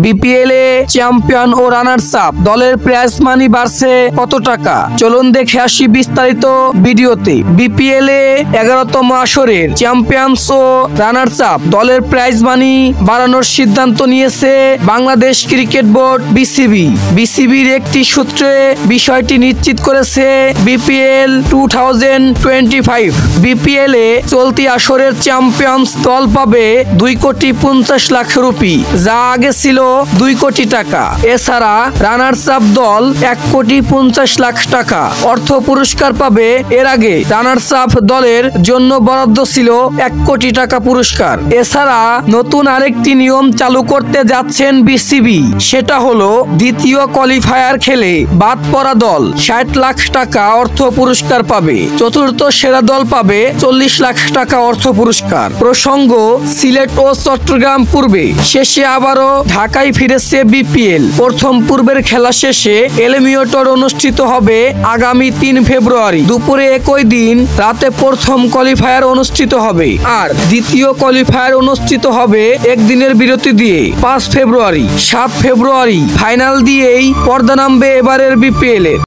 BPL এ champion ও runners up দলের prize money বাড়ছে কত টাকা? চলুন দেখে আসি বিস্তারিত ভিডিওতে। বিপিএল এ 11তম আসরের চ্যাম্পিয়ন্স ও রানার্স আপ দলের প্রাইজ মানি বাড়ানোর সিদ্ধান্ত নিয়েছে বাংলাদেশ ক্রিকেট বোর্ড বিসিবি। বিসিবির একটি সূত্রে বিষয়টি নিশ্চিত করেছে বিপিএল 2025। বিপিএল এ চলতি আসরের চ্যাম্পিয়ন্স দল পাবে 2,50,00,000 রুপি, যা আগে ছিল 2 কোটি টাকা। এছাড়া রানার্স আপ দল 1,50,00,000 টাকা অর্থ পুরস্কার পাবে। এর আগে রানার্স আপ দলের জন্য বরাদ্দ ছিল 1 কোটি টাকা পুরস্কার। এছাড়া নতুন আরেকটি নিয়ম চালু করতে যাচ্ছেন বিসিবি, সেটা হলো দ্বিতীয় কোয়ালিফায়ার খেলে বাদ পড়া দল 60 লাখ টাকা অর্থ পুরস্কার পাবে। চতুর্থ সেরা দল পাবে 40 লাখ টাকা অর্থ পুরস্কার। প্রসঙ্গ, সিলেট ও চট্টগ্রাম পূর্বে শেষে আবারও ঢাকায় ফিরেছে বিপিএল। প্রথম পূর্বের খেলা শেষে এলিমিনেটর অনুষ্ঠিত হবে আগামী 3 ফেব্রুয়ারি দুপুরে। একই দিন রাতে প্রথম কোয়ালিফায়ার অনুষ্ঠিত হবে, আর দ্বিতীয় কোয়ালিফায়ার অনুষ্ঠিত হবে একদিনের বিরতি দিয়ে 5 ফেব্রুয়ারি। 7 ফেব্রুয়ারি ফাইনাল দিয়েই পর্দা নামবে এবারের বিপিএল এর।